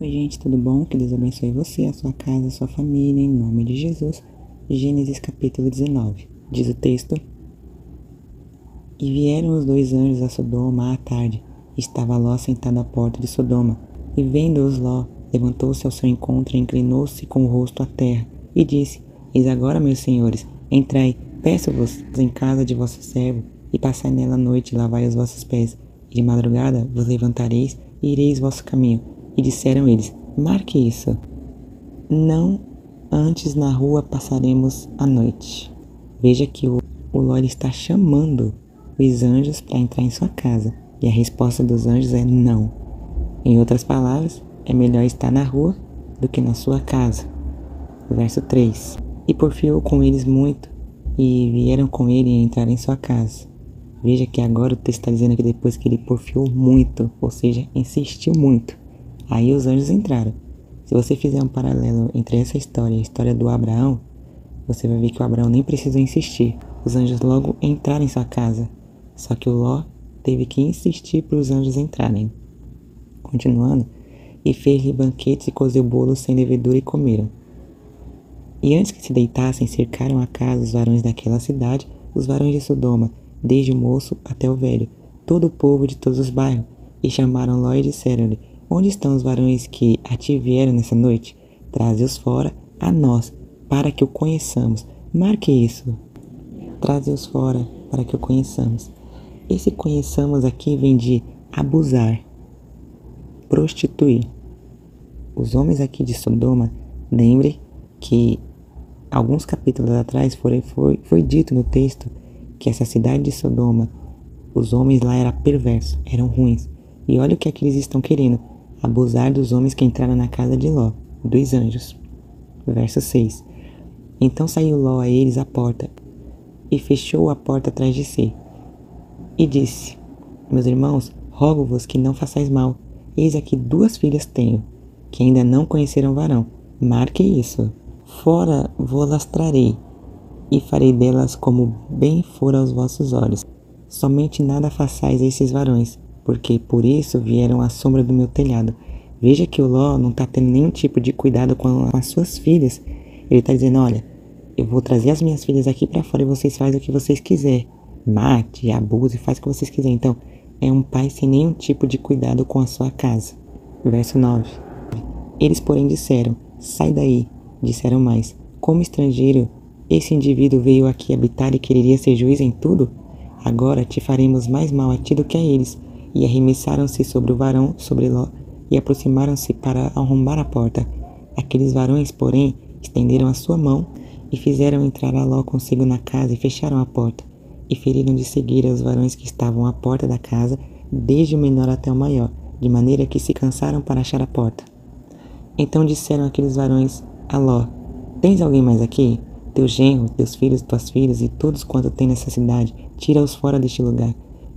Oi, gente, tudo bom? Que Deus abençoe você, a sua casa, a sua família, em nome de Jesus. Gênesis capítulo 19. Diz o texto: E vieram os dois anjos a Sodoma à tarde. Estava Ló sentado à porta de Sodoma. E vendo-os Ló, levantou-se ao seu encontro e inclinou-se com o rosto à terra. E disse: Eis agora, meus senhores, entrai, peço-vos em casa de vosso servo, e passai nela a noite e lavai os vossos pés. E de madrugada vos levantareis e ireis vosso caminho. E disseram eles: Marque isso. Não antes na rua passaremos a noite. Veja que o Ló está chamando os anjos para entrar em sua casa. E a resposta dos anjos é não. Em outras palavras, é melhor estar na rua do que na sua casa. Verso 3. E porfiou com eles muito, e vieram com ele e entraram em sua casa. Veja que agora o texto está dizendo que depois que ele porfiou muito, ou seja, insistiu muito, aí os anjos entraram. Se você fizer um paralelo entre essa história e a história do Abraão, você vai ver que o Abraão nem precisou insistir. Os anjos logo entraram em sua casa. Só que o Ló teve que insistir para os anjos entrarem. Continuando, e fez-lhe banquetes e cozeu bolos sem levedura e comeram. E antes que se deitassem, cercaram a casa os varões daquela cidade, os varões de Sodoma, desde o moço até o velho, todo o povo de todos os bairros, e chamaram Ló e disseram-lhe: Onde estão os varões que a ti vieram nessa noite? Traze-os fora a nós, para que o conheçamos. Marque isso. Traze-os fora, para que o conheçamos. Esse conheçamos aqui vem de abusar, prostituir. Os homens aqui de Sodoma, lembre que alguns capítulos atrás foi dito no texto que essa cidade de Sodoma, os homens lá eram perversos, eram ruins. E olha o que é que eles estão querendo: abusar dos homens que entraram na casa de Ló, dos anjos. Verso 6. Então saiu Ló a eles à porta, e fechou a porta atrás de si. E disse: Meus irmãos, rogo-vos que não façais mal. Eis aqui 2 filhas tenho, que ainda não conheceram varão. Marque isso. Fora vou-las trarei, e farei delas como bem for aos vossos olhos. Somente nada façais a esses varões, porque por isso vieram à sombra do meu telhado. Veja que o Ló não está tendo nenhum tipo de cuidado com as suas filhas. Ele está dizendo: olha, eu vou trazer as minhas filhas aqui para fora e vocês fazem o que vocês quiserem. Mate, abuse, faz o que vocês quiserem. Então, é um pai sem nenhum tipo de cuidado com a sua casa. Verso 9. Eles, porém, disseram: Sai daí. Disseram mais: Como estrangeiro, esse indivíduo veio aqui habitar e quereria ser juiz em tudo? Agora te faremos mais mal a ti do que a eles. E arremessaram-se sobre o varão, sobre Ló, e aproximaram-se para arrombar a porta. Aqueles varões, porém, estenderam a sua mão e fizeram entrar a Ló consigo na casa e fecharam a porta. E feriram de seguir os varões que estavam à porta da casa, desde o menor até o maior, de maneira que se cansaram para achar a porta. Então disseram aqueles varões a Ló: Tens alguém mais aqui? Teus genros, teus filhos, tuas filhas e todos quanto tem nessa cidade, tira-os fora deste lugar,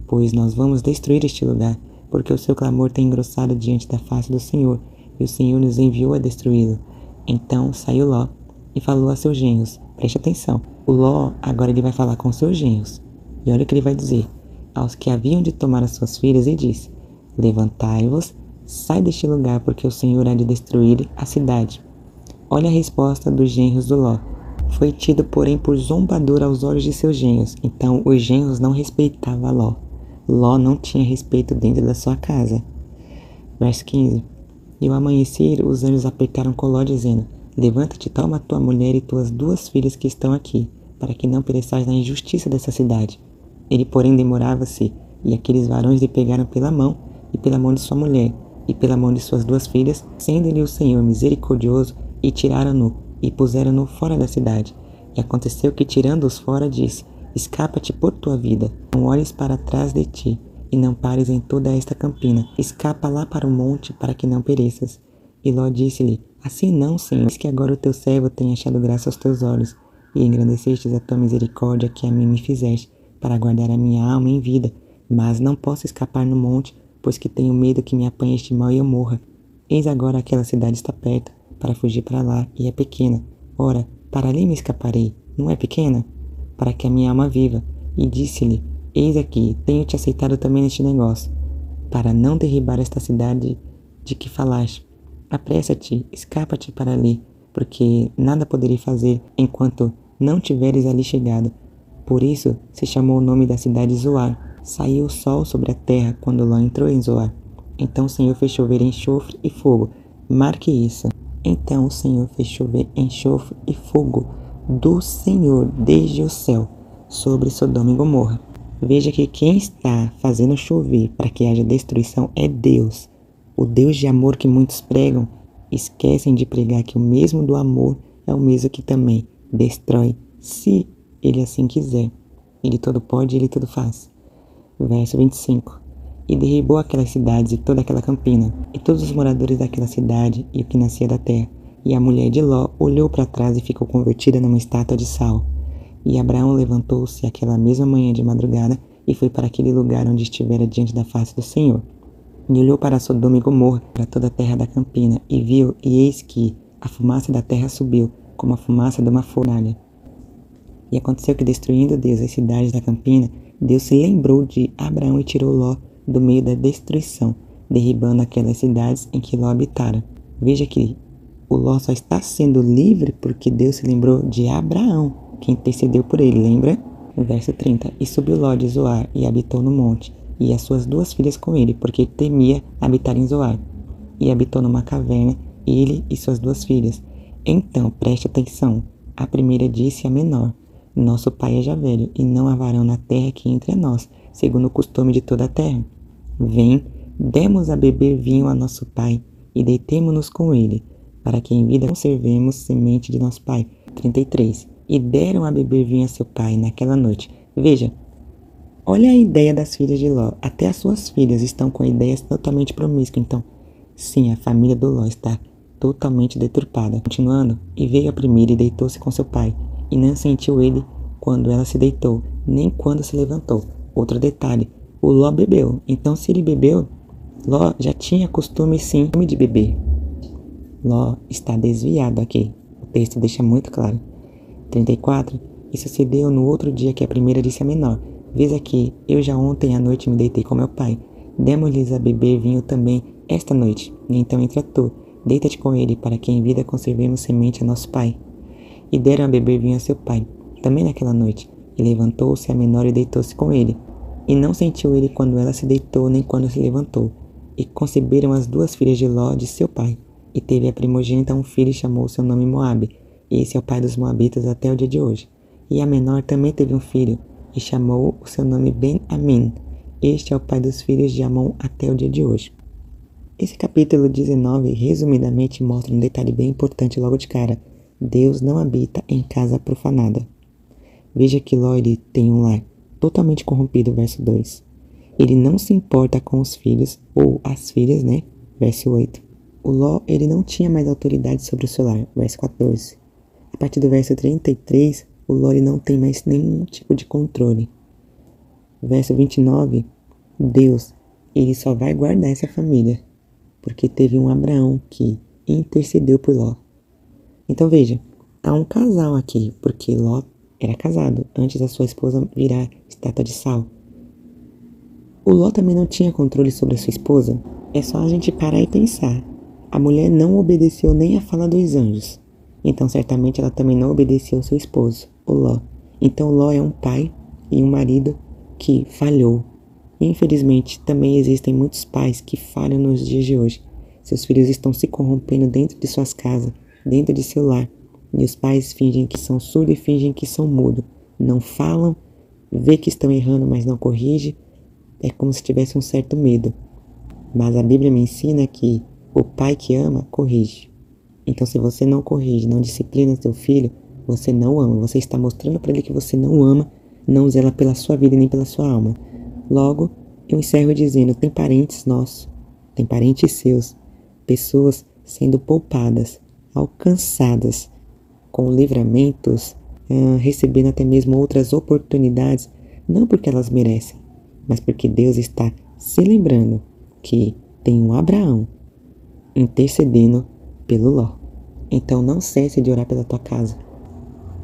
pois nós vamos destruir este lugar, porque o seu clamor tem engrossado diante da face do Senhor, e o Senhor nos enviou a destruí-lo. Então saiu Ló e falou a seus genros. Preste atenção, o Ló agora ele vai falar com seus genros. E olha o que ele vai dizer aos que haviam de tomar as suas filhas, e disse: Levantai-vos, sai deste lugar, porque o Senhor há de destruir a cidade. Olha a resposta dos genros do Ló. Foi tido, porém, por zombador aos olhos de seus genros. Então os genros não respeitavam Ló. Ló não tinha respeito dentro da sua casa. Verso 15. E ao amanhecer, os anjos apertaram com Ló, dizendo: Levanta-te, toma tua mulher e tuas 2 filhas que estão aqui, para que não pereçais na injustiça dessa cidade. Ele, porém, demorava-se, e aqueles varões lhe pegaram pela mão, e pela mão de sua mulher, e pela mão de suas 2 filhas, sendo-lhe o Senhor misericordioso, e tiraram-no, e puseram-no fora da cidade. E aconteceu que, tirando-os fora, disse: Escapa-te por tua vida, não olhes para trás de ti, e não pares em toda esta campina. Escapa lá para o monte, para que não pereças. E Ló disse-lhe: Assim não, Senhor, eis que agora o teu servo tem achado graça aos teus olhos, e engrandecestes a tua misericórdia que a mim me fizeste, para guardar a minha alma em vida. Mas não posso escapar no monte, pois que tenho medo que me apanhe este mal e eu morra. Eis agora aquela cidade está perto, para fugir para lá, e é pequena. Ora, para ali me escaparei, não é pequena? Para que a minha alma viva. E disse-lhe: Eis aqui, tenho-te aceitado também neste negócio, para não derribar esta cidade de que falaste. Apressa-te, escapa-te para ali, porque nada poderei fazer enquanto não tiveres ali chegado. Por isso se chamou o nome da cidade Zoar. Saiu o sol sobre a terra quando Ló entrou em Zoar. Então o Senhor fez chover enxofre e fogo. Marque isso. Então o Senhor fez chover enxofre e fogo do Senhor desde o céu sobre Sodoma e Gomorra. Veja que quem está fazendo chover para que haja destruição é Deus. O Deus de amor que muitos pregam, esquecem de pregar que o mesmo do amor é o mesmo que também destrói, se Ele assim quiser. Ele todo pode, Ele tudo faz. Verso 25. E derribou aquelas cidades e toda aquela campina, e todos os moradores daquela cidade e o que nascia da terra. E a mulher de Ló olhou para trás e ficou convertida numa estátua de sal. E Abraão levantou-se aquela mesma manhã de madrugada e foi para aquele lugar onde estivera diante da face do Senhor. E olhou para Sodoma e Gomorra, para toda a terra da campina, e viu, e eis que a fumaça da terra subiu, como a fumaça de uma fornalha. E aconteceu que, destruindo Deus as cidades da campina, Deus se lembrou de Abraão e tirou Ló do meio da destruição, derribando aquelas cidades em que Ló habitara. Veja que o Ló só está sendo livre porque Deus se lembrou de Abraão, que intercedeu por ele, lembra? Verso 30. E subiu Ló de Zoar e habitou no monte, e as suas 2 filhas com ele, porque temia habitar em Zoar. E habitou numa caverna, ele e suas 2 filhas. Então, preste atenção. A primeira disse à menor: Nosso pai é já velho, e não há varão na terra que entre a nós, segundo o costume de toda a terra. Vem, demos a beber vinho a nosso pai, e deitemo-nos com ele, para que em vida conservemos semente de nosso pai. 33. E deram a beber vinho a seu pai naquela noite. Veja, olha a ideia das filhas de Ló. Até as suas filhas estão com ideias totalmente promíscuas. Então, sim, a família do Ló está totalmente deturpada. Continuando, e veio a primeira e deitou-se com seu pai, e não sentiu ele quando ela se deitou, nem quando se levantou. Outro detalhe, o Ló bebeu. Então, se ele bebeu, Ló já tinha costume sim de beber. Ló está desviado aqui. O texto deixa muito claro. 34. E sucedeu no outro dia que a primeira disse a menor: Vês aqui, eu já ontem à noite me deitei com meu pai. Demos-lhes a beber vinho também esta noite. E então entra tu, deita-te com ele, para que em vida conservemos semente a nosso pai. E deram a beber vinho a seu pai, também naquela noite. E levantou-se a menor e deitou-se com ele. E não sentiu ele quando ela se deitou, nem quando se levantou. E conceberam as 2 filhas de Ló, de seu pai. E teve a primogênita um filho e chamou seu nome Moabe. Esse é o pai dos moabitas até o dia de hoje. E a menor também teve um filho, e chamou o seu nome Ben-Amim. Este é o pai dos filhos de Amon até o dia de hoje. Esse capítulo 19, resumidamente, mostra um detalhe bem importante logo de cara. Deus não habita em casa profanada. Veja que Ló tem um lar totalmente corrompido, verso 2. Ele não se importa com os filhos, ou as filhas, né? Verso 8. O Ló, ele não tinha mais autoridade sobre o seu lar, verso 14. A partir do verso 33, o Ló não tem mais nenhum tipo de controle. Verso 29, Deus, ele só vai guardar essa família, porque teve um Abraão que intercedeu por Ló. Então veja, há um casal aqui, porque Ló era casado antes da sua esposa virar estátua de sal. O Ló também não tinha controle sobre a sua esposa. É só a gente parar e pensar. A mulher não obedeceu nem a fala dos anjos. Então certamente ela também não obedeceu ao seu esposo, o Ló. Então Ló é um pai e um marido que falhou. E infelizmente também existem muitos pais que falham nos dias de hoje. Seus filhos estão se corrompendo dentro de suas casas, dentro de seu lar. E os pais fingem que são surdos e fingem que são mudos. Não falam, vê que estão errando, mas não corrigem. É como se tivesse um certo medo. Mas a Bíblia me ensina que o pai que ama, corrige. Então se você não corrige, não disciplina seu filho, você não ama. Você está mostrando para ele que você não ama, não zela pela sua vida e nem pela sua alma. Logo, eu encerro dizendo, tem parentes nossos, tem parentes seus, pessoas sendo poupadas, alcançadas, com livramentos, recebendo até mesmo outras oportunidades, não porque elas merecem, mas porque Deus está se lembrando que tem um Abraão intercedendo pelo Ló. Então não cesse de orar pela tua casa.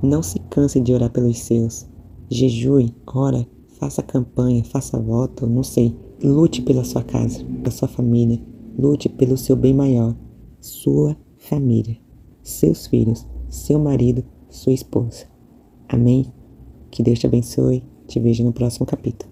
Não se canse de orar pelos seus. Jejue, ora, faça campanha, faça voto, não sei. Lute pela sua casa, pela sua família. Lute pelo seu bem maior. sua família, seus filhos, seu marido, sua esposa. Amém? Que Deus te abençoe. Te vejo no próximo capítulo.